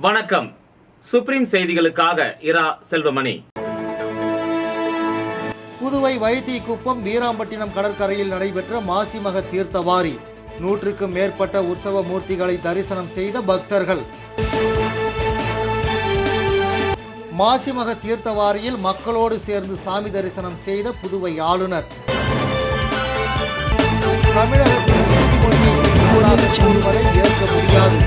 வணக்கம். சுப்ரீம் செய்திகளுக்காக இரா செல்வமணி. புதுவை வைத்திக்குப்பம் வீராம்பட்டினம் கடற்கரையில் நடைபெற்ற மாசிமக தீர்த்தவாரி. 100க்கும் மேற்பட்ட உற்சவ மூர்த்திகளை தரிசனம் செய்த பக்தர்கள். மாசிமக தீர்த்தவாரியில் மக்களோடு சேர்ந்து சாமி தரிசனம் செய்த புதுவை ஆளுநர். தமிழகத்தில் இந்தி மொழியை கூறுவதை ஏற்க முடியாது.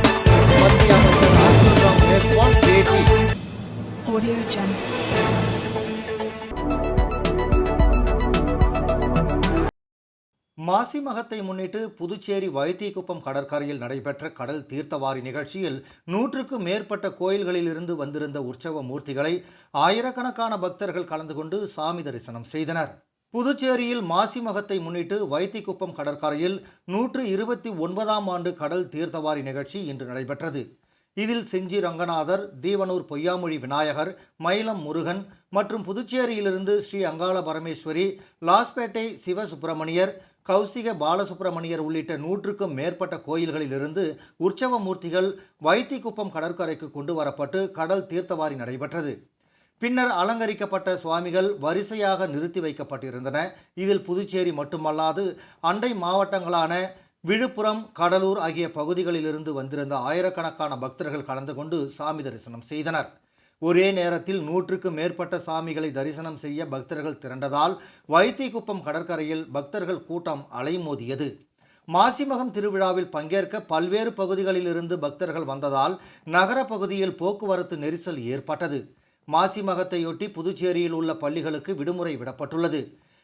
மத்திய அமைச்சர் அர்ஜுன் ராம் மேக்வால் பேட்டி. மாசி மகத்தை முன்னிட்டு புதுச்சேரி வைத்திக்குப்பம் கடற்கரையில் நடைபெற்ற கடல் தீர்த்தவாரி நிகழ்ச்சியில் 100க்கும் மேற்பட்ட கோயில்களில் இருந்து வந்திருந்த உற்சவ மூர்த்திகளை ஆயிரக்கணக்கான பக்தர்கள் கலந்து கொண்டு சாமி தரிசனம் செய்தனர். புதுச்சேரியில் மாசி மகத்தை முன்னிட்டு வைத்திக்குப்பம் கடற்கரையில் 129ஆம் ஆண்டு கடல் தீர்த்தவாரி நிகழ்ச்சி இன்று நடைபெற்றது. இதில் செஞ்சி ரங்கநாதர், தீவனூர் பொய்யாமொழி விநாயகர், மயிலம் முருகன் மற்றும் புதுச்சேரியிலிருந்து ஸ்ரீ அங்காள பரமேஸ்வரி, லாஸ்பேட்டை சிவசுப்பிரமணியர், கௌசிக பாலசுப்பிரமணியர் உள்ளிட்ட 100க்கும் மேற்பட்ட கோயில்களிலிருந்து உற்சவ மூர்த்திகள் வைத்திக்குப்பம் கடற்கரைக்கு கொண்டு வரப்பட்டு கடல் தீர்த்தவாரி நடைபெற்றது. பின்னர் அலங்கரிக்கப்பட்ட சுவாமிகள் வரிசையாக நிறுத்தி வைக்கப்பட்டிருந்தன. இதில் புதுச்சேரி மட்டுமல்லாது அண்டை மாவட்டங்களான விழுப்புரம், கடலூர் ஆகிய பகுதிகளிலிருந்து வந்திருந்த ஆயிரக்கணக்கான பக்தர்கள் கலந்து கொண்டு சாமி தரிசனம் செய்தனர். ஒரே நேரத்தில் 100க்கும் மேற்பட்ட சாமிகளை தரிசனம் செய்ய பக்தர்கள் திரண்டதால் வைத்திக்குப்பம் கடற்கரையில் பக்தர்கள் கூட்டம் அலைமோதியது. மாசிமகம் திருவிழாவில் பங்கேற்க பல்வேறு பகுதிகளிலிருந்து பக்தர்கள் வந்ததால் நகர பகுதியில் போக்குவரத்து நெரிசல் ஏற்பட்டது. மாசிமகத்தையொட்டி புதுச்சேரியில் உள்ள பள்ளிகளுக்கு விடுமுறை விடப்பட்டுள்ளது.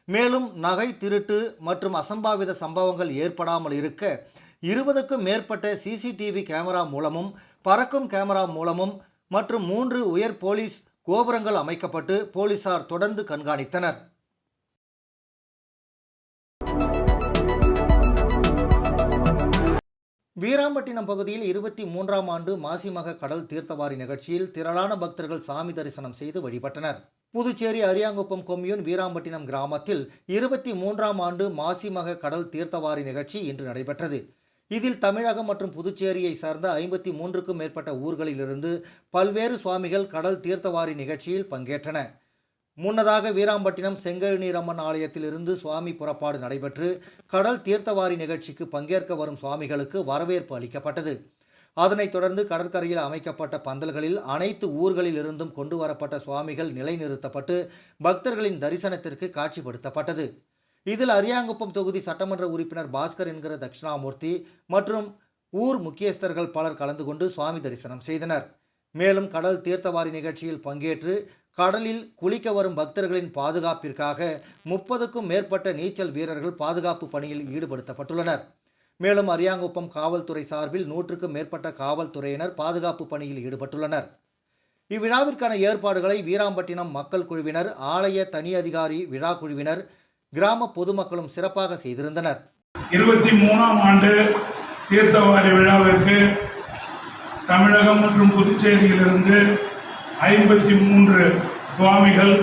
மேலும் நகை திருட்டு மற்றும் அசம்பாவித சம்பவங்கள் ஏற்படாமல் இருக்க 20க்கும் மேற்பட்ட சிசிடிவி கேமரா மூலமும் பறக்கும் கேமரா மூலமும் மற்றும் 3 உயர் போலீஸ் கோபுரங்கள் அமைக்கப்பட்டு போலீசார் தொடர்ந்து கண்காணித்தனர். வீராம்பட்டினம் பகுதியில் 23ஆம் ஆண்டு மாசிமக கடல் தீர்த்தவாரி நிகழ்ச்சியில் திரளான பக்தர்கள் சாமி தரிசனம் செய்து வழிபட்டனர். புதுச்சேரி அரியாங்குப்பம் கொம்யூன் வீராம்பட்டினம் கிராமத்தில் 23ஆம் ஆண்டு மாசிமக கடல் தீர்த்தவாரி நிகழ்ச்சி இன்று நடைபெற்றது. இதில் தமிழகம் மற்றும் புதுச்சேரியை சார்ந்த 53க்கும் மேற்பட்ட ஊர்களிலிருந்து பல்வேறு சுவாமிகள் கடல் தீர்த்தவாரி நிகழ்ச்சியில் பங்கேற்றன. முன்னதாக வீராம்பட்டினம் செங்கழுநீரம்மன் ஆலயத்திலிருந்து சுவாமி புறப்பாடு நடைபெற்று கடல் தீர்த்தவாரி நிகழ்ச்சிக்கு பங்கேற்க வரும் சுவாமிகளுக்கு வரவேற்பு அளிக்கப்பட்டது. அதனைத் தொடர்ந்து கடற்கரையில் அமைக்கப்பட்ட பந்தல்களில் அனைத்து ஊர்களில் இருந்தும் கொண்டு வரப்பட்ட சுவாமிகள் நிலைநிறுத்தப்பட்டு பக்தர்களின் தரிசனத்திற்கு காட்சிப்படுத்தப்பட்டது. இதில் அரியாங்குப்பம் தொகுதி சட்டமன்ற உறுப்பினர் பாஸ்கர் என்கிற தட்சிணாமூர்த்தி மற்றும் ஊர் முக்கியஸ்தர்கள் பலர் கலந்து கொண்டு சுவாமி தரிசனம் செய்தனர். மேலும் கடல் தீர்த்தவாரி நிகழ்ச்சியில் பங்கேற்று கடலில் குளிக்க வரும் பக்தர்களின் பாதுகாப்பிற்காக 30க்கும் மேற்பட்ட நீச்சல் வீரர்கள் பாதுகாப்பு பணியில் ஈடுபடுத்தப்பட்டுள்ளனர். மேலும் அரியாங்குப்பம் காவல்துறை சார்பில் 100க்கும் மேற்பட்ட காவல்துறையினர் பாதுகாப்பு பணியில் ஈடுபட்டுள்ளனர். இவ்விழாவிற்கான ஏற்பாடுகளை வீராம்பட்டினம் மக்கள் குழுவினர், ஆலய தனி அதிகாரி விழா குழுவினர், கிராம பொதுமக்களும் சிறப்பாக செய்திருந்தனர். 23ஆம் ஆண்டு தீர்த்தவாரி விழாவிற்கு தமிழகம் மற்றும் புதுச்சேரியிலிருந்து 53 சுவாமிகள்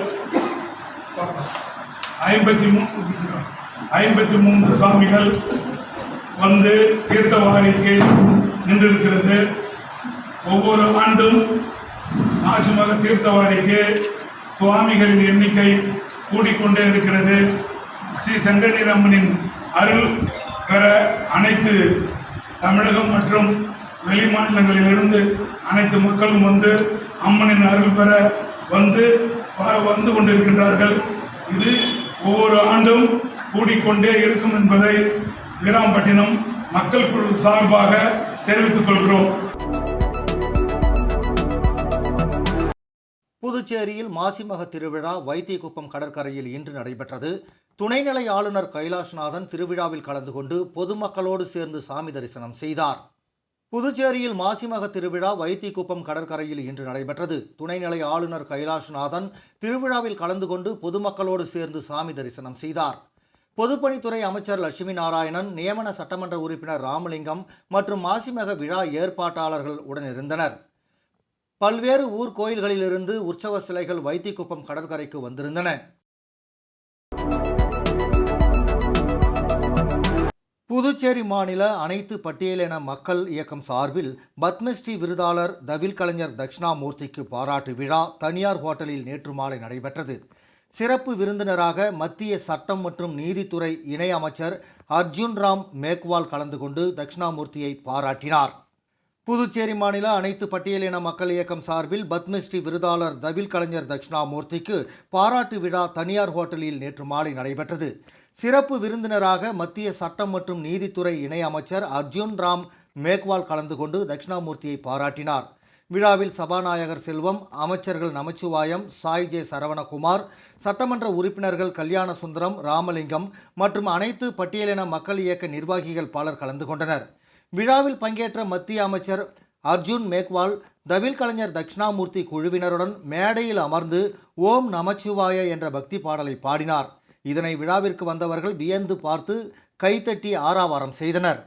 53 சுவாமிகள் வந்து தீர்த்தவாரிக்கு நின்றிருக்கிறது. ஒவ்வொரு ஆண்டும் மாசிமக தீர்த்தவாரிக்கு சுவாமிகளின் எண்ணிக்கை கூடிக்கொண்டே இருக்கிறது. ஸ்ரீ செங்கநீரம்மனின் அருள் பெற அனைத்து தமிழகம் மற்றும் வெளி மாநிலங்களிலிருந்து அனைத்து மக்களும் வந்து அம்மனின் அருள் பெற வந்து கொண்டிருக்கின்றார்கள். இது ஒவ்வொரு ஆண்டும் கூடிக்கொண்டே இருக்கும் என்பதை வீராம்பட்டினம் மக்கள் குழு சார்பாக தெரிவித்துக் கொள்கிறோம். புதுச்சேரியில் மாசிமக திருவிழா வைத்திக்குப்பம் கடற்கரையில் இன்று நடைபெற்றது. துணைநிலை ஆளுநர் கைலாஷ்நாதன் திருவிழாவில் கலந்து கொண்டு பொதுமக்களோடு சேர்ந்து சாமி தரிசனம் செய்தார். புதுச்சேரியில் மாசிமக திருவிழா வைத்திக்குப்பம் கடற்கரையில் இன்று நடைபெற்றது. துணைநிலை ஆளுநர் கைலாஷ்நாதன் திருவிழாவில் கலந்து கொண்டு பொதுமக்களோடு சேர்ந்து சாமி தரிசனம் செய்தார். பொதுப்பணித்துறை அமைச்சர் லட்சுமி நாராயணன், நியமன சட்டமன்ற உறுப்பினர் ராமலிங்கம் மற்றும் மாசிமக விழா ஏற்பாட்டாளர்கள் உடனிருந்தனர். பல்வேறு ஊர் கோயில்களிலிருந்து உற்சவ சிலைகள் வைத்திக்குப்பம் கடற்கரைக்கு வந்திருந்தன. புதுச்சேரி மாநில அனைத்து பட்டியலின மக்கள் இயக்கம் சார்பில் பத்மஸ்ரீ விருதாளர் தவில் கலைஞர் தட்சிணாமூர்த்திக்கு பாராட்டு விழா தனியார் ஹோட்டலில் நேற்று மாலை நடைபெற்றது. சிறப்பு விருந்தினராக மத்திய சட்டம் மற்றும் நீதித்துறை இணை அமைச்சர் அர்ஜுன் ராம் மேக்வால் கலந்து கொண்டு தட்சிணாமூர்த்தியை பாராட்டினார். புதுச்சேரி மாநில அனைத்து பட்டியலின மக்கள் இயக்கம் சார்பில் பத்மஸ்ரீ விருதாளர் தவில் கலைஞர் தட்சிணாமூர்த்திக்கு பாராட்டு விழா தனியார் ஹோட்டலில் நேற்று மாலை நடைபெற்றது. சிறப்பு விருந்தினராக மத்திய சட்டம் மற்றும் நீதித்துறை இணை அமைச்சர் அர்ஜுன் ராம் மேக்வால் கலந்து கொண்டு தட்சிணாமூர்த்தியை பாராட்டினார். விழாவில் சபாநாயகர் செல்வம், அமைச்சர்கள் நமச்சிவாயம், சாய் ஜே சரவணகுமார், சட்டமன்ற உறுப்பினர்கள் கல்யாண சுந்தரம், ராமலிங்கம் மற்றும் அனைத்து பட்டியலின மக்கள் இயக்க நிர்வாகிகள் பலர் கலந்து கொண்டனர். விழாவில் பங்கேற்ற மத்திய அமைச்சர் அர்ஜுன் மேக்வால் தவில் கலைஞர் தட்சிணாமூர்த்தி குழுவினருடன் மேடையில் அமர்ந்து ஓம் நமச்சிவாய என்ற பக்தி பாடலை பாடினார். இதனை விழாவிற்கு வந்தவர்கள் வியந்து பார்த்து கைத்தட்டி ஆரவாரம் செய்தனர்.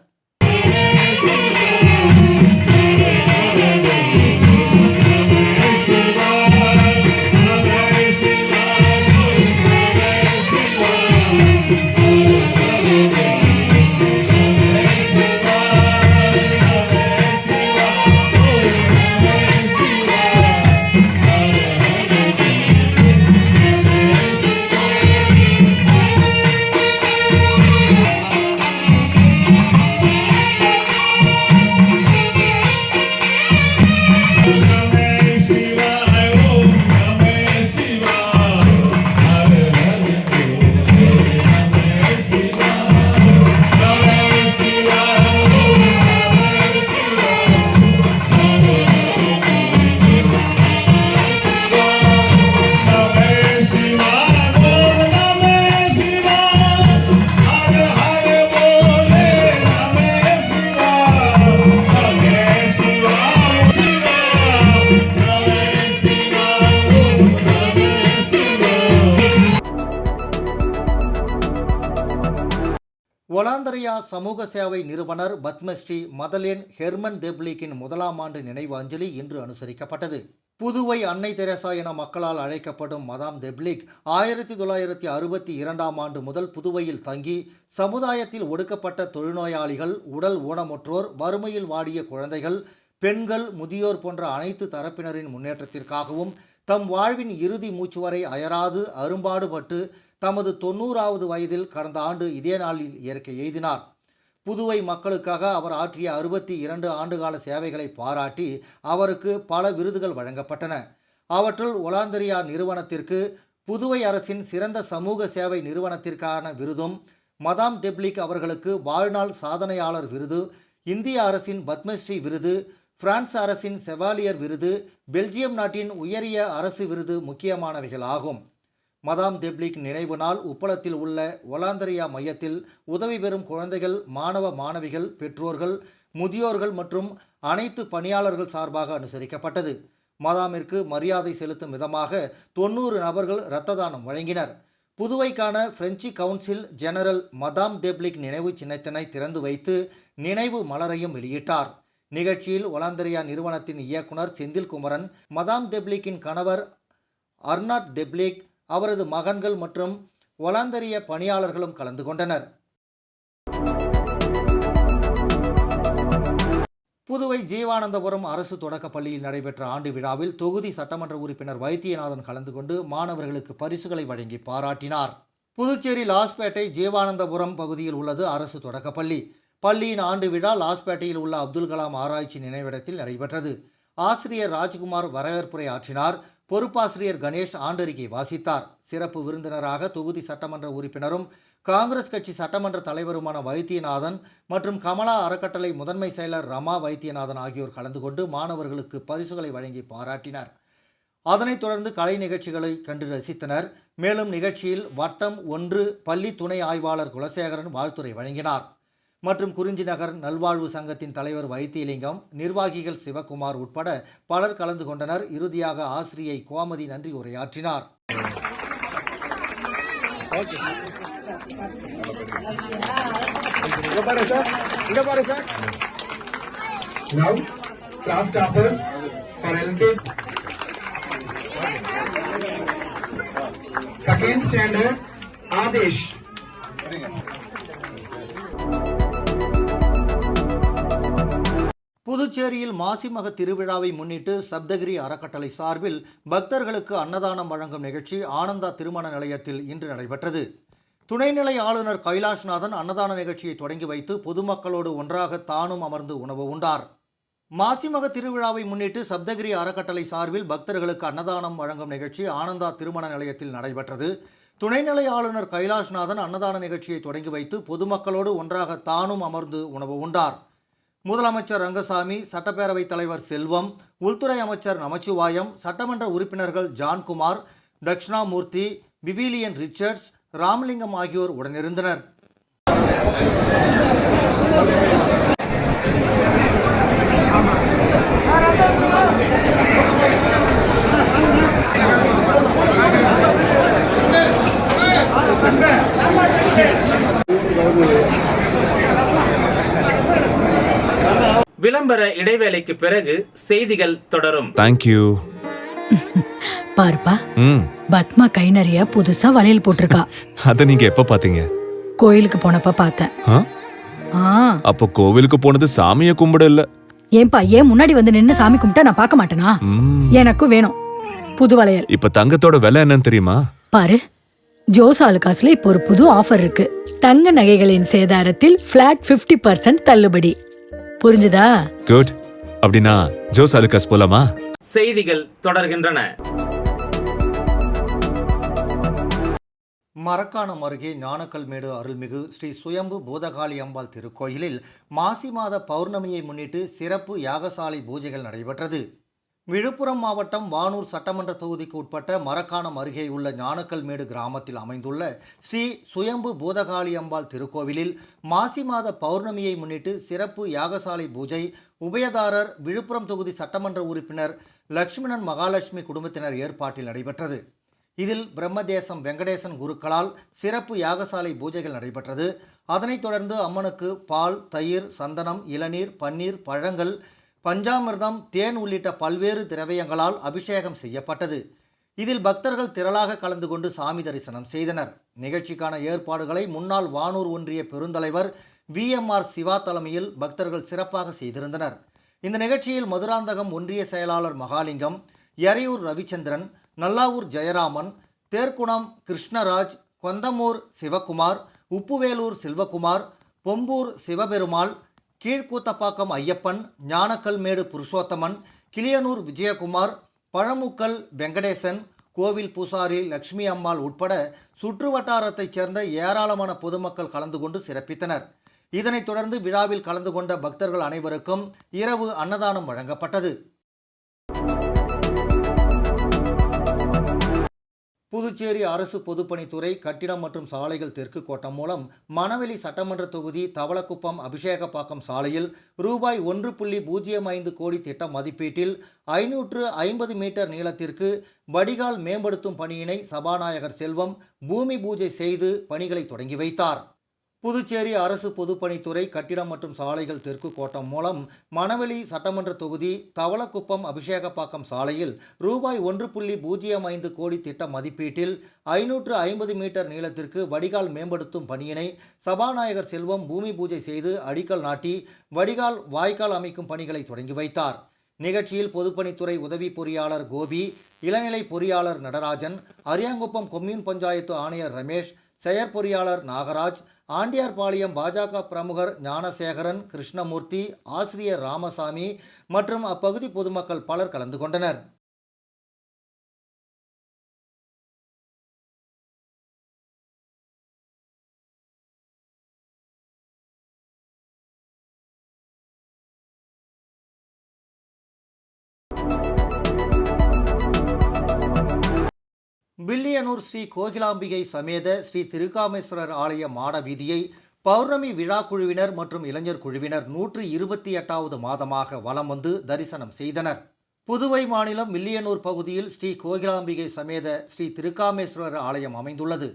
ஒலாந்தரியா சமூக சேவை நிறுவனர் பத்மஸ்ரீ மதலேன் ஹெர்மன் தெப்ளிக்கின் முதலாம் ஆண்டு நினைவு அஞ்சலி இன்று அனுசரிக்கப்பட்டது. புதுவை அன்னை தெரசா என மக்களால் அழைக்கப்படும் மதாம் தெப்ளிக் 1962ஆம் ஆண்டு முதல் புதுவையில் தங்கி சமுதாயத்தில் ஒடுக்கப்பட்ட தொழுநோயாளிகள், உடல் ஊனமுற்றோர், வறுமையில் வாடிய குழந்தைகள், பெண்கள், முதியோர் போன்ற அனைத்து தரப்பினரின் முன்னேற்றத்திற்காகவும் தம் வாழ்வின் இறுதி மூச்சு வரை அயராது அரும்பாடுபட்டு தமது 90வது வயதில் கடந்த ஆண்டு இதே நாளில் இயற்கை எய்தினார். புதுவை மக்களுக்காக அவர் ஆற்றிய 62 ஆண்டுகால சேவைகளை பாராட்டி அவருக்கு பல விருதுகள் வழங்கப்பட்டன. அவற்றுள் ஒலாந்தரியா நிறுவனத்திற்கு புதுவை அரசின் சிறந்த சமூக சேவை நிறுவனத்திற்கான விருதும், மதாம் தெப்ளிக் அவர்களுக்கு வாழ்நாள் சாதனையாளர் விருது, இந்திய அரசின் பத்மஸ்ரீ விருது, பிரான்ஸ் அரசின் செவாலியர் விருது, பெல்ஜியம் நாட்டின் உயரிய அரசு விருது முக்கியமானவைகள் ஆகும். மதாம் தெப்ளிக் நினைவு நாள் உப்பளத்தில் உள்ள ஒலாந்தரியா மையத்தில் உதவி பெறும் குழந்தைகள், மாணவ மாணவிகள், பெற்றோர்கள், முதியோர்கள் மற்றும் அனைத்து பணியாளர்கள் சார்பாக அனுசரிக்கப்பட்டது. மதாமிற்கு மரியாதை செலுத்தும் விதமாக 90 நபர்கள் இரத்த தானம் வழங்கினர். புதுவைக்கான பிரெஞ்சு கவுன்சில் ஜெனரல் மதாம் தெப்ளிக் நினைவு சின்னத்தினை திறந்து வைத்து நினைவு மலரையும் வெளியிட்டார். நிகழ்ச்சியில் ஒலாந்தரியா நிறுவனத்தின் இயக்குனர் செந்தில்குமரன், மதாம் தெப்ளிக்கின் கணவர் அர்னாட் தெப்ளிக், அவரது மகன்கள் மற்றும் ஒலாந்தரிய பணியாளர்களும் கலந்து கொண்டனர். புதுவை ஜீவானந்தபுரம் அரசு தொடக்கப் பள்ளியில் நடைபெற்ற ஆண்டு விழாவில் தொகுதி சட்டமன்ற உறுப்பினர் வைத்தியநாதன் கலந்து கொண்டு மாணவர்களுக்கு பரிசுகளை வழங்கி பாராட்டினார். புதுச்சேரி லாஸ்பேட்டை ஜீவானந்தபுரம் பகுதியில் உள்ளது அரசு தொடக்கப்பள்ளி. பள்ளியின் ஆண்டு விழா லாஸ்பேட்டையில் உள்ள அப்துல் கலாம் ஆராய்ச்சி நினைவிடத்தில் நடைபெற்றது. ஆசிரியர் ராஜ்குமார் வரவேற்புரை ஆற்றினார். பொறுப்பாசிரியர் கணேஷ் ஆண்டறிக்கை வாசித்தார். சிறப்பு விருந்தினராக தொகுதி சட்டமன்ற உறுப்பினரும் காங்கிரஸ் கட்சி சட்டமன்ற தலைவருமான வைத்தியநாதன் மற்றும் கமலா அறக்கட்டளை முதன்மை செயலர் ரமா வைத்தியநாதன் ஆகியோர் கலந்து கொண்டு மாணவர்களுக்கு பரிசுகளை வழங்கி பாராட்டினர். அதனைத் தொடர்ந்து கலை நிகழ்ச்சிகளை கண்டு ரசித்தனர். மேலும் நிகழ்ச்சியில் வட்டம் 1 பள்ளி துணை ஆய்வாளர் குலசேகரன் வாழ்த்துரை வழங்கினார். மற்றும் குறிஞ்சி நகர் நல்வாழ்வு சங்கத்தின் தலைவர் வைத்தியலிங்கம், நிர்வாகிகள் சிவகுமார் உட்பட பலர் கலந்து கொண்டனர். இறுதியாக ஆசிரியை கோமதி நன்றி உரையாற்றினார். Now, class toppers for LKG. Second standard, Adesh. புதுச்சேரியில் மாசிமக திருவிழாவை முன்னிட்டு சப்தகிரி அறக்கட்டளை சார்பில் பக்தர்களுக்கு அன்னதானம் வழங்கும் நிகழ்ச்சி ஆனந்தா திருமண நிலையத்தில் இன்று நடைபெற்றது. துணைநிலை ஆளுநர் கைலாஷ்நாதன் அன்னதான நிகழ்ச்சியை தொடங்கி வைத்து பொதுமக்களோடு ஒன்றாக தானும் அமர்ந்து உணவு உண்டார். மாசிமக திருவிழாவை முன்னிட்டு சப்தகிரி அறக்கட்டளை சார்பில் பக்தர்களுக்கு அன்னதானம் வழங்கும் நிகழ்ச்சி ஆனந்தா திருமண நிலையத்தில் நடைபெற்றது. துணைநிலை ஆளுநர் கைலாஷ்நாதன் அன்னதான நிகழ்ச்சியை தொடங்கி வைத்து பொதுமக்களோடு ஒன்றாக தானும் அமர்ந்து உணவு உண்டார். முதலமைச்சர் ரங்கசாமி, சட்டப்பேரவைத் தலைவர் செல்வம், உள்துறை அமைச்சர் நமச்சிவாயம், சட்டமன்ற உறுப்பினர்கள் ஜான்குமார், தக்ஷணாமூர்த்தி, விவிலியன் ரிச்சர்ட்ஸ், ராமலிங்கம் ஆகியோர் உடனிருந்தனர். விளம்பர இடைவேளைக்கு பிறகு செய்திகள் தொடரும். தேங்க்யூ. பாருப்பா, பத்மா கை நிறைய புதுசா வளையல் போட்டிருக்கா. அத நீங்க எப்ப பாத்தீங்க? கோயிலுக்கு போனப்ப பார்த்தேன். அப்போ கோவிலுக்கு போனது சாமியை கும்பிட இல்ல. ஏன்பா, ஏன் முன்னாடி வந்து நின்னு சாமி கும்பிட்டா நான் பார்க்க மாட்டேனா? எனக்கும் வேணும் புது வளையல். இப்ப தங்கத்தோட விலை என்னன்னு தெரியுமா? பாரு, ஜோஸ் ஆலுகாஸ்ல இப்போ ஒரு புது ஆஃபர் இருக்கு. தங்க நகைகளின் சேதாரத்தில் பிளாட் 50% தள்ளுபடி. புரிஞ்சுதா? குட். அப்படின்னா ஜோஸ் ஆலுகாஸ் போலாமா? செய்திகள் தொடர்கின்றன. மரக்காணம் அருகே ஞானக்கல்மேடு அருள்மிகு ஸ்ரீ சுயம்பு பூதகாளி அம்பாள் திருக்கோயிலில் மாசி மாத பௌர்ணமியை முன்னிட்டு சிறப்பு யாகசாலை பூஜைகள் நடைபெற்றது. விழுப்புரம் மாவட்டம் வானூர் சட்டமன்ற தொகுதிக்கு உட்பட்ட மரக்காணம் அருகே உள்ள ஞானக்கல்மேடு கிராமத்தில் அமைந்துள்ள ஸ்ரீ சுயம்பு பூதகாளி அம்பாள் திருக்கோவிலில் மாசி மாத பௌர்ணமியை முன்னிட்டு சிறப்பு யாகசாலை பூஜை உபயதாரர் விழுப்புரம் தொகுதி சட்டமன்ற உறுப்பினர் லட்சுமணன் மகாலட்சுமி குடும்பத்தினர் ஏற்பாட்டில் நடைபெற்றது. இதில் பிரம்மதேசம் வெங்கடேசன் குருக்களால் சிறப்பு யாகசாலை பூஜைகள் நடைபெற்றது. அதனைத் தொடர்ந்து அம்மனுக்கு பால், தயிர், சந்தனம், இளநீர், பன்னீர், பழங்கள், பஞ்சாமிர்தம், தேன் உள்ளிட்ட பல்வேறு திரவியங்களால் அபிஷேகம் செய்யப்பட்டது. இதில் பக்தர்கள் திரளாக கலந்து கொண்டு சாமி தரிசனம் செய்தனர். நிகழ்ச்சிக்கான ஏற்பாடுகளை முன்னாள் வானூர் ஒன்றிய பெருந்தலைவர் VMR சிவா தலைமையில் பக்தர்கள் சிறப்பாக செய்திருந்தனர். இந்த நிகழ்ச்சியில் மதுராந்தகம் ஒன்றிய செயலாளர் மகாலிங்கம், எறையூர் ரவிச்சந்திரன், நல்லாவூர் ஜெயராமன், தேர்க்குணம் கிருஷ்ணராஜ், கொந்தமூர் சிவகுமார், உப்புவேலூர் செல்வகுமார், பொம்பூர் சிவபெருமாள், கீழ்கூத்தப்பாக்கம் ஐயப்பன், ஞானக்கல்மேடு புருஷோத்தமன், கிளியனூர் விஜயகுமார், பழமுக்கல் வெங்கடேசன், கோவில் பூசாரி லட்சுமி அம்மாள் உட்பட சுற்று வட்டாரத்தைச் சேர்ந்த ஏராளமான பொதுமக்கள் கலந்து கொண்டு சிறப்பித்தனர். இதனைத் தொடர்ந்து விழாவில் கலந்து கொண்ட பக்தர்கள் அனைவருக்கும் இரவு அன்னதானம் வழங்கப்பட்டது. புதுச்சேரி அரசு பொதுப்பணித்துறை கட்டிடம் மற்றும் சாலைகள் தெற்கு கோட்டம் மூலம் மணவெளி சட்டமன்ற தொகுதி தவளக்குப்பம் அபிஷேகப்பாக்கம் சாலையில் ரூபாய் 1.05 கோடி திட்ட மதிப்பீட்டில் 550 மீட்டர் நீளத்திற்கு வடிகால் மேம்படுத்தும் பணியினை சபாநாயகர் செல்வம் பூமி பூஜை செய்து பணிகளை தொடங்கி வைத்தார். புதுச்சேரி அரசு பொதுப்பணித்துறை கட்டிடம் மற்றும் சாலைகள் தெற்கு கோட்டம் மூலம் மணவெளி சட்டமன்ற தொகுதி தவளக்குப்பம் அபிஷேகப்பாக்கம் சாலையில் ரூபாய் 1.05 கோடி திட்ட மதிப்பீட்டில் 550 மீட்டர் நீளத்திற்கு வடிகால் மேம்படுத்தும் பணியினை சபாநாயகர் செல்வம் பூமி பூஜை செய்து அடிக்கல் நாட்டி வடிகால் வாய்க்கால் அமைக்கும் பணிகளை தொடங்கி வைத்தார். நிகழ்ச்சியில் பொதுப்பணித்துறை உதவி பொறியாளர் கோபி, இளநிலை பொறியாளர் நடராஜன், அரியாங்குப்பம் கொம்யூன் பஞ்சாயத்து ஆணையர் ரமேஷ், செயற்பொறியாளர் நாகராஜ், ஆண்டியார்பாளையம் பாஜக பிரமுகர் ஞானசேகரன், கிருஷ்ணமூர்த்தி, ஆசிரியர் ராமசாமி மற்றும் அப்பகுதி பொதுமக்கள் பலர் கலந்து கொண்டனர். வில்லியனூர் ஸ்ரீ கோகிலாம்பிகை சமேத ஸ்ரீ திருக்காமேஸ்வரர் ஆலய மாட வீதியை பௌர்ணமி விழா குழுவினர் மற்றும் இளைஞர் குழுவினர் 128வது மாதமாக வலம் வந்து தரிசனம் செய்தனர். புதுவை மாநிலம் வில்லியனூர் பகுதியில் ஸ்ரீ கோகிலாம்பிகை சமேத ஸ்ரீ திருக்காமேஸ்வரர் ஆலயம் அமைந்துள்ளது.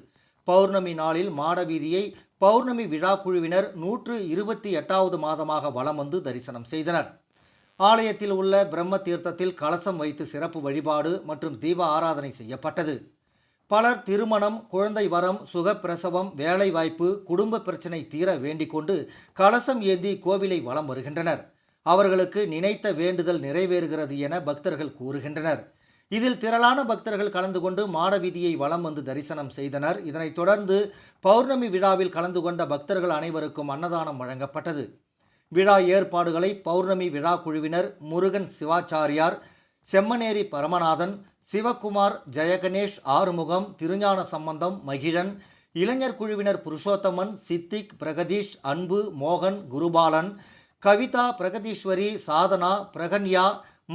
பௌர்ணமி நாளில் மாட வீதியை பௌர்ணமி விழா குழுவினர் 128வது மாதமாக வலம் வந்து தரிசனம் செய்தனர். ஆலயத்தில் உள்ள பிரம்ம தீர்த்தத்தில் கலசம் வைத்து சிறப்பு வழிபாடு மற்றும் தீப ஆராதனை செய்யப்பட்டது. பலர் திருமணம், குழந்தை வரம், சுகப்பிரசவம், வேலைவாய்ப்பு, குடும்ப பிரச்சனை தீர வேண்டிக் கொண்டு கலசம் ஏந்தி கோவிலை வலம் வருகின்றனர். அவர்களுக்கு நினைத்த வேண்டுதல் நிறைவேறுகிறது என பக்தர்கள் கூறுகின்றனர். இதில் திரளான பக்தர்கள் கலந்து கொண்டு மாடவீதியை வலம் வந்து தரிசனம் செய்தனர். இதனைத் தொடர்ந்து பௌர்ணமி விழாவில் கலந்து கொண்ட பக்தர்கள் அனைவருக்கும் அன்னதானம் வழங்கப்பட்டது. விழா ஏற்பாடுகளை பௌர்ணமி விழா குழுவினர் முருகன் சிவாச்சாரியார், செம்மனேரி பரமநாதன், சிவகுமார், ஜெயகணேஷ், ஆறுமுகம், திருஞான சம்பந்தம், மகிழன், இளைஞர் குழுவினர் புருஷோத்தமன், சித்திக், பிரகதீஷ், அன்பு, மோகன், குருபாலன், கவிதா, பிரகதீஸ்வரி, சாதனா, பிரகன்யா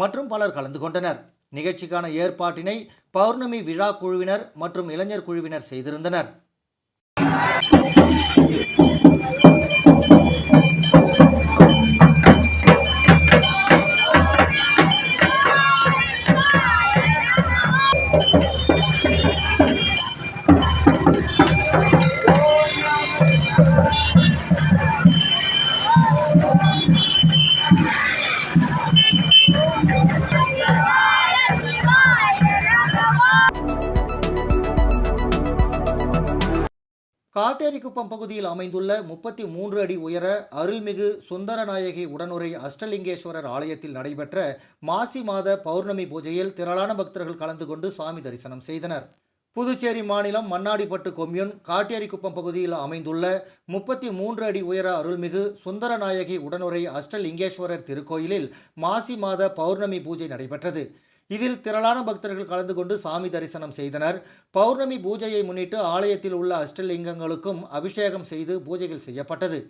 மற்றும் பலர் கலந்து கொண்டனர். நிகழ்ச்சிக்கான ஏற்பாட்டினை பௌர்ணமி விழா குழுவினர் மற்றும் இளைஞர் குழுவினர் செய்திருந்தனர். காட்டேரிக்குப்பம் பகுதியில் அமைந்துள்ள 33 அடி உயர அருள்மிகு சுந்தரநாயகி உடனுரை அஷ்டலிங்கேஸ்வரர் ஆலயத்தில் நடைபெற்ற மாசி மாத பௌர்ணமி பூஜையில் திரளான பக்தர்கள் கலந்து கொண்டு சுவாமி தரிசனம் செய்தனர். புதுச்சேரி மாநிலம் மண்ணாடிப்பட்டு கொம்யூன் காட்டேரிக்குப்பம் பகுதியில் அமைந்துள்ள 33 அடி உயர அருள்மிகு சுந்தரநாயகி உடனுரை அஷ்டலிங்கேஸ்வரர் திருக்கோயிலில் மாசி மாத பௌர்ணமி பூஜை நடைபெற்றது. இதில் திரளான பக்தர்கள் கலந்து கொண்டு சாமி தரிசனம் செய்தனர். பௌர்ணமி பூஜையை முன்னிட்டு ஆலயத்தில் உள்ள அஷ்டலிங்கங்களுக்கும் அபிஷேகம் செய்து பூஜைகள் செய்யப்பட்டது.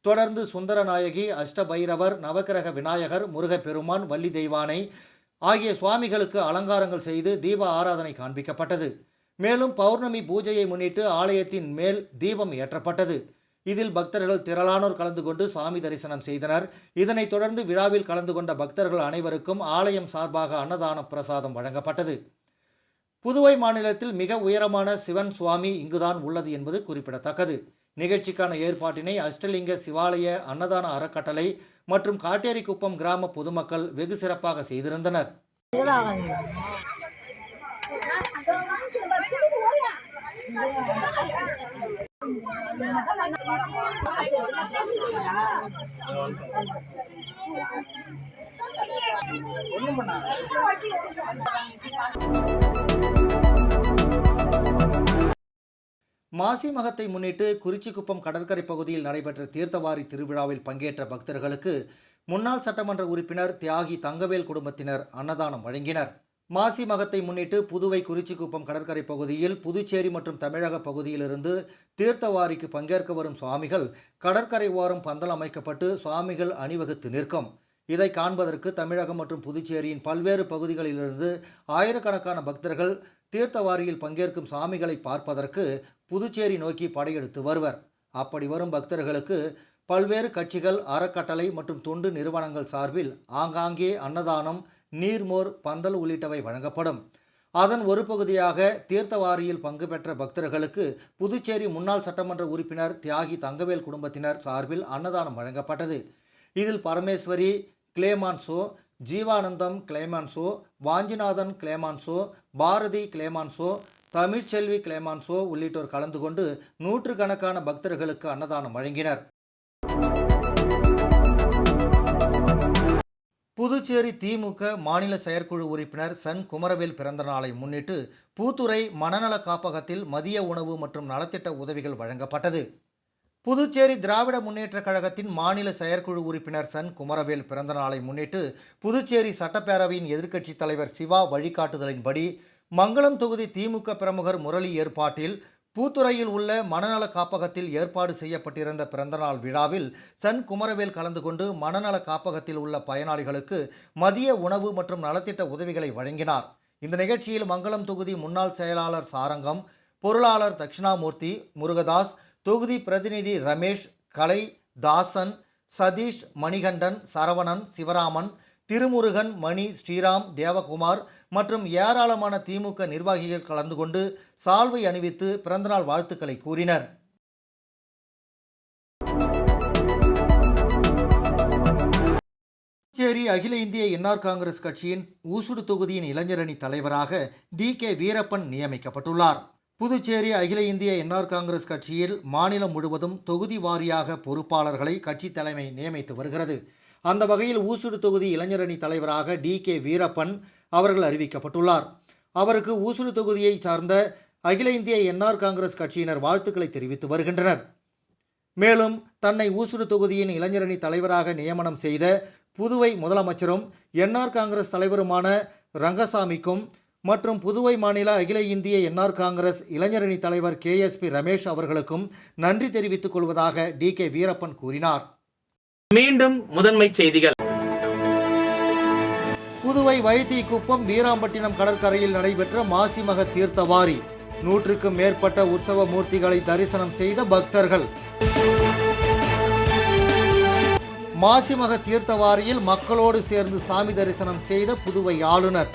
தொடர்ந்து சுந்தரநாயகி, அஷ்டபைரவர், நவக்கிரக விநாயகர், முருகப்பெருமான், வள்ளி தெய்வானை ஆகிய சுவாமிகளுக்கு அலங்காரங்கள் செய்து தீப ஆராதனை காண்பிக்கப்பட்டது. மேலும் பௌர்ணமி பூஜையை முன்னிட்டு ஆலயத்தின் மேல் தீபம் ஏற்றப்பட்டது. இதில் பக்தர்கள் திரளானோர் கலந்து கொண்டு சாமி தரிசனம் செய்தனர். இதனைத் தொடர்ந்து விழாவில் கலந்து கொண்ட பக்தர்கள் அனைவருக்கும் ஆலயம் சார்பாக அன்னதான பிரசாதம் வழங்கப்பட்டது. புதுவை மாநிலத்தில் மிக உயரமான சிவன் சுவாமி இங்குதான் உள்ளது என்பது குறிப்பிடத்தக்கது. நிகழ்ச்சிக்கான ஏற்பாட்டினை அஷ்டலிங்க சிவாலய அன்னதான அறக்கட்டளை மற்றும் காட்டேரிக்குப்பம் கிராம பொதுமக்கள் வெகு சிறப்பாக செய்திருந்தனர். மாசி மகத்தை முன்னிட்டு குறிச்சிக்குப்பம் கடற்கரை பகுதியில் நடைபெற்ற தீர்த்தவாரி திருவிழாவில் பங்கேற்ற பக்தர்களுக்கு முன்னாள் சட்டமன்ற உறுப்பினர் தியாகி தங்கவேல் குடும்பத்தினர் அன்னதானம் வழங்கினர். மாசி மகத்தை முன்னிட்டு புதுவை குறிச்சிக்குப்பம் கடற்கரை பகுதியில் புதுச்சேரி மற்றும் தமிழக பகுதியிலிருந்து தீர்த்தவாரிக்கு பங்கேற்க வரும் சுவாமிகள் கடற்கரை ஓரம் பந்தல் அமைக்கப்பட்டு சுவாமிகள் அணிவகுத்து நிற்கும். இதை காண்பதற்கு தமிழகம் மற்றும் புதுச்சேரியின் பல்வேறு பகுதிகளிலிருந்து ஆயிரக்கணக்கான பக்தர்கள் தீர்த்தவாரியில் பங்கேற்கும் சுவாமிகளை பார்ப்பதற்கு புதுச்சேரி நோக்கி படையெடுத்து வருவர். அப்படி வரும் பக்தர்களுக்கு பல்வேறு கட்சிகள், அறக்கட்டளை மற்றும் தொண்டு நிறுவனங்கள் சார்பில் ஆங்காங்கே அன்னதானம், நீர்மோர், பந்தல் உள்ளிட்டவை வழங்கப்படும். அதன் ஒரு பகுதியாக தீர்த்தவாரியில் பங்கு பெற்ற பக்தர்களுக்கு புதுச்சேரி முன்னாள் சட்டமன்ற உறுப்பினர் தியாகி தங்கவேல் குடும்பத்தினர் சார்பில் அன்னதானம் வழங்கப்பட்டது. இதில் பரமேஸ்வரி கிளேமான்சோ, ஜீவானந்தம் கிளேமான்சோ, வாஞ்சிநாதன் கிளேமான்சோ, பாரதி கிளேமான்சோ, தமிழ்ச்செல்வி கிளேமான்சோ உள்ளிட்டோர் கலந்து கொண்டு நூற்றுக்கணக்கான பக்தர்களுக்கு அன்னதானம் வழங்கினர். புதுச்சேரி திமுக மாநில செயற்குழு உறுப்பினர் சன் குமரவேல் பிறந்த நாளை முன்னிட்டு பூத்துறை மனநல காப்பகத்தில் மதிய உணவு மற்றும் நலத்திட்ட உதவிகள் வழங்கப்பட்டது. புதுச்சேரி திராவிட முன்னேற்றக் கழகத்தின் மாநில செயற்குழு உறுப்பினர் சன் குமரவேல் பிறந்த நாளை முன்னிட்டு புதுச்சேரி சட்டப்பேரவையின் எதிர்க்கட்சித் தலைவர் சிவா வழிகாட்டுதலின்படி மங்களம் தொகுதி திமுக பிரமுகர் முரளி ஏற்பாட்டில் பூத்துறையில் உள்ள மனநல காப்பகத்தில் ஏற்பாடு செய்யப்பட்டிருந்த பிறந்தநாள் விழாவில் சன் குமரவேல் கலந்து கொண்டு மனநல காப்பகத்தில் உள்ள பயனாளிகளுக்கு மதிய உணவு மற்றும் நலத்திட்ட உதவிகளை வழங்கினார். இந்த நிகழ்ச்சியில் மங்களம் தொகுதி முன்னாள் செயலாளர் சாரங்கம், பொருளாளர் தட்சிணாமூர்த்தி, முருகதாஸ், தொகுதி பிரதிநிதி ரமேஷ், கலை, தாசன், சதீஷ், மணிகண்டன், சரவணன், சிவராமன், திருமுருகன், மணி, ஸ்ரீராம், தேவகுமார் மற்றும் ஏராளமான திமுக நிர்வாகிகள் கலந்து கொண்டு சால்வை அணிவித்து பிறந்தநாள் வாழ்த்துக்களை கூறினர். புதுச்சேரி அகில இந்திய என்ஆர் காங்கிரஸ் கட்சியின் ஊசுடு தொகுதியின் இளைஞரணி தலைவராக டி.கே. வீரப்பன் நியமிக்கப்பட்டுள்ளார். புதுச்சேரி அகில இந்திய என்ஆர் காங்கிரஸ் கட்சியில் மாநிலம் முழுவதும் தொகுதி வாரியாக பொறுப்பாளர்களை கட்சி தலைமை நியமித்து வருகிறது. அந்த வகையில் ஊசுடு தொகுதி இளைஞரணி தலைவராக DK வீரப்பன் அவர்கள் அறிவிக்கப்பட்டுள்ளார். அவருக்கு ஊசுடு தொகுதியை சார்ந்த அகில இந்திய NR காங்கிரஸ் கட்சியினர் வாழ்த்துக்களை தெரிவித்து வருகின்றனர். மேலும் தன்னை ஊசுடு தொகுதியின் இளைஞரணி தலைவராக நியமனம் செய்த புதுவை முதலமைச்சரும் NR காங்கிரஸ் தலைவருமான ரங்கசாமிக்கும் மற்றும் புதுவை மாநில அகில இந்திய NR காங்கிரஸ் இளைஞரணி தலைவர் KSP ரமேஷ் அவர்களுக்கும் நன்றி தெரிவித்துக் கொள்வதாக DK வீரப்பன் கூறினார். மீண்டும் முதன்மை செய்திகள். புதுவை வைத்திக்குப்பம் வீராம்பட்டினம் கடற்கரையில் நடைபெற்ற மாசிமக தீர்த்தவாரி. 100க்கும் மேற்பட்ட உற்சவ மூர்த்திகளை தரிசனம் செய்த பக்தர்கள். மாசிமக தீர்த்தவாரியில் மக்களோடு சேர்ந்து சாமி தரிசனம் செய்த புதுவை ஆளுநர்.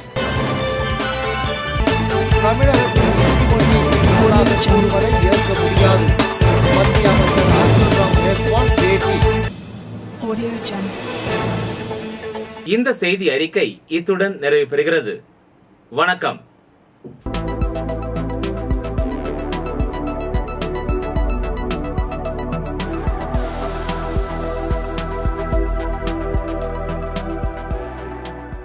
தமிழகத்தில் இந்தி மொழியை பேசுவதாக கூறுவதை ஏற்க முடியாது. மத்திய அமைச்சர் அர்ஜுன் ராம் மேக்வால் பேட்டி. இந்த செய்தி அறிக்கை இத்துடன் நிறைவு பெறுகிறது. வணக்கம்.